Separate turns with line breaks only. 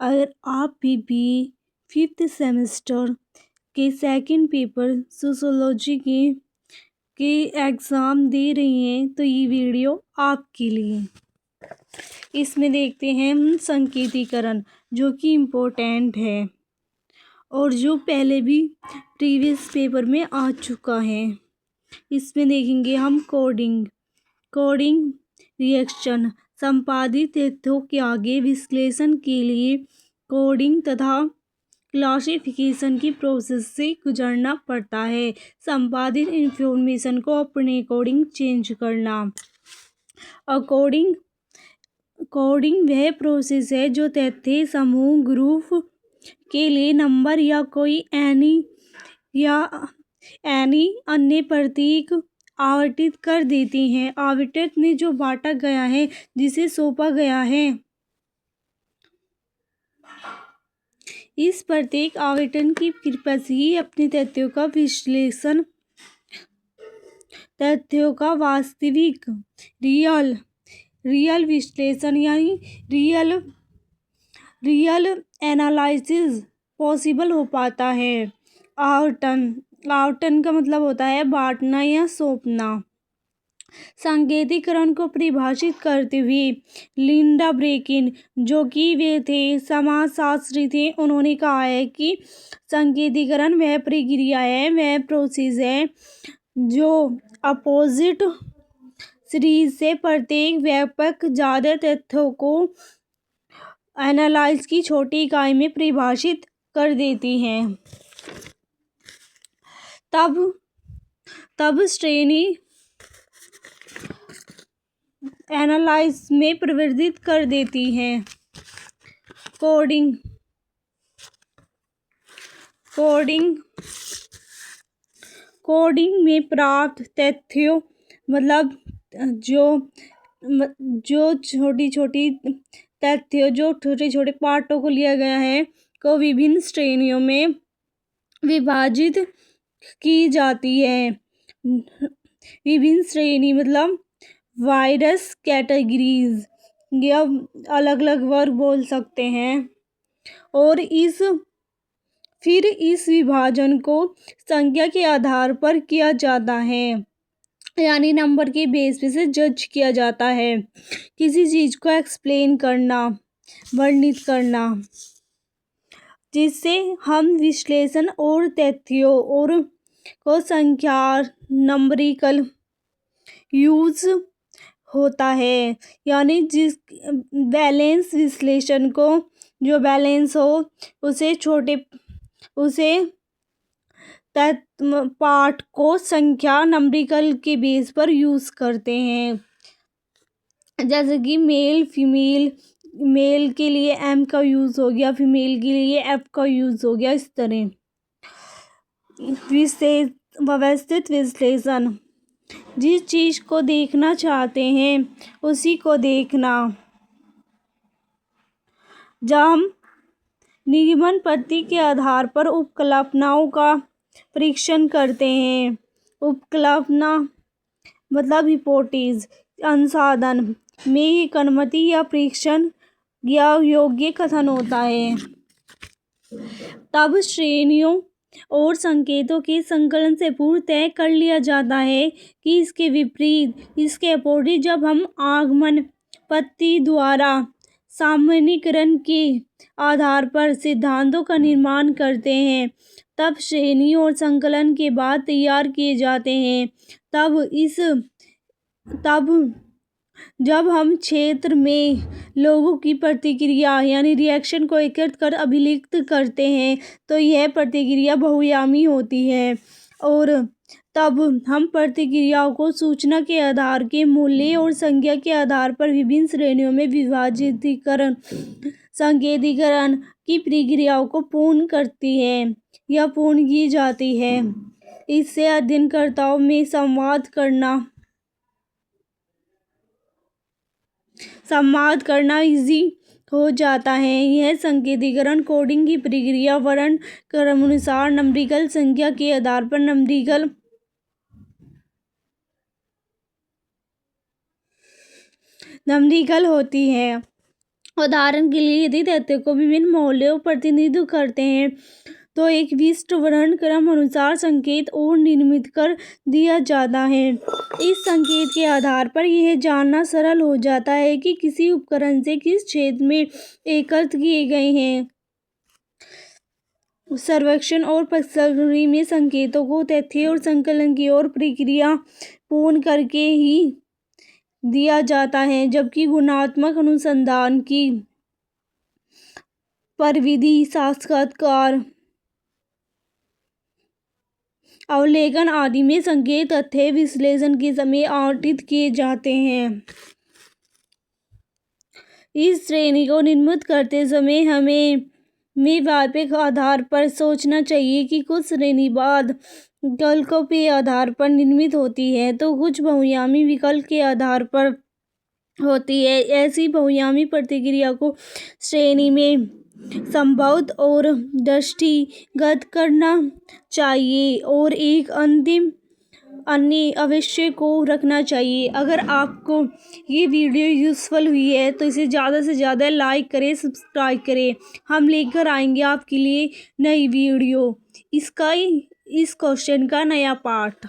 अगर आप भी 5th सेमेस्टर के सेकंड पेपर सोशियोलॉजी के एग्ज़ाम दे रही हैं तो ये वीडियो आपके लिए। इसमें देखते हैं हम संकेतीकरण, जो कि इम्पोर्टेंट है और जो पहले भी प्रीवियस पेपर में आ चुका है। इसमें देखेंगे हम कोडिंग रिएक्शन, संपादित तथ्यों के आगे विश्लेषण के लिए कोडिंग तथा क्लासिफिकेशन की प्रोसेस से गुजरना पड़ता है। संपादित इंफॉर्मेशन को अपने अकॉर्डिंग चेंज करना। कोडिंग वह प्रोसेस है जो तथ्य समूह ग्रुप के लिए नंबर या कोई एनी अन्य प्रतीक आवंटित कर देती हैं। आवंटित में जो बांटा गया है, जिसे सौंपा गया है। इस प्रत्येक आवंटन की कृपा से ही अपने तथ्यों का वास्तविक रियल विश्लेषण यानी रियल एनालिसिस पॉसिबल हो पाता है। आवंटन का मतलब होता है बांटना या सौंपना। संकेतीकरण को परिभाषित करते हुए लिंडा ब्रेकिन, जो कि वे थे समाजशास्त्री थे, उन्होंने कहा है कि संकेतीकरण वह प्रक्रिया है, वह प्रोसेस है जो अपोजिट सीरीज से प्रत्येक व्यापक ज्यादा तथ्यों को एनालाइज की छोटी इकाई में परिभाषित कर देती है। तब श्रेणी एनालाइज में परिवर्तित कर देती है। कोडिंग में प्राप्त तथ्यों मतलब जो छोटी छोटी तथ्यों, जो छोटे छोटे पार्टों को लिया गया है, को विभिन्न श्रेणियों में विभाजित की जाती है। विभिन्न श्रेणी मतलब वायरस कैटेगरीज, या अलग अलग वर्ग बोल सकते हैं। और फिर इस विभाजन को संख्या के आधार पर किया जाता है, यानी नंबर के बेस पे से जज किया जाता है। किसी चीज को एक्सप्लेन करना, वर्णित करना, जिससे हम विश्लेषण और तथ्यों और को संख्या नंबरिकल यूज होता है, यानी जिस बैलेंस विश्लेषण को, जो बैलेंस हो उसे पार्ट को संख्या नंबरिकल के बेस पर यूज करते हैं। जैसे कि मेल के लिए एम का यूज हो गया, फीमेल के लिए एफ का यूज हो गया। इस तरह व्यवस्थित विश्लेषण, जिस चीज को देखना चाहते हैं उसी को देखना। जब हम निगमन पद्धति के आधार पर उपकल्पनाओं का परीक्षण करते हैं। उपकल्पना मतलब हिपोथेसिस, अनुसंधान में अनुमति या परीक्षण या योग्य कथन होता है। तब श्रेणियों और संकेतों के संकलन से पूर्व तय कर लिया जाता है कि इसके विपरीत, इसके अपोजिट, जब हम आगमन पद्धति द्वारा सामान्यीकरण के आधार पर सिद्धांतों का निर्माण करते हैं, तब श्रेणी और संकलन के बाद तैयार किए जाते हैं। जब हम क्षेत्र में लोगों की प्रतिक्रिया यानी रिएक्शन को एकत्र कर अभिलिखित करते हैं, तो यह प्रतिक्रिया बहुआयामी होती है। और तब हम प्रतिक्रियाओं को सूचना के आधार के मूल्य और संख्या के आधार पर विभिन्न श्रेणियों में विभाजित संकेतीकरण की प्रक्रियाओं को पूर्ण करती है या पूर्ण की जाती है। इससे अध्ययनकर्ताओं में संवाद करना इजी हो जाता है। यह संकेतीकरण कोडिंग की प्रक्रिया वर्ण क्रमानुसार नंबरिकल संख्या के आधार पर नंबरिकल होती है। उदाहरण के लिए यदि तथ्य को विभिन्न मौल्यों प्रतिनिधित्व करते हैं तो एक विशिष्ट वर्ण क्रम अनुसार संकेत और निर्मित कर दिया जाता है। इस संकेत के आधार पर यह जानना सरल हो जाता है कि किसी उपकरण से किस क्षेत्र में एकत्र किए गए हैं। सर्वेक्षण और प्रक्रिया में संकेतों को तथ्य और संकलन की ओर प्रक्रिया पूर्ण करके ही दिया जाता है, जबकि गुणात्मक अनुसंधान की प्रविधि साक्षात्कार, अवलोकन आदि में संकेत तथ्य विश्लेषण के समय आवंटित किए जाते हैं। इस श्रेणी को निर्मित करते समय हमें व्यापक आधार पर सोचना चाहिए कि कुछ श्रेणीवाद विकल्पों के आधार पर निर्मित होती है तो कुछ बहुआयामी विकल्प के आधार पर होती है। ऐसी बहुआयामी प्रतिक्रिया को श्रेणी में संभवत और दृष्टिगत करना चाहिए और एक अन्य अवश्य को रखना चाहिए। अगर आपको ये वीडियो यूज़फुल हुई है तो इसे ज़्यादा से ज़्यादा लाइक करें, सब्सक्राइब करें। हम लेकर आएंगे आपके लिए नई वीडियो, इस क्वेश्चन का नया पार्ट।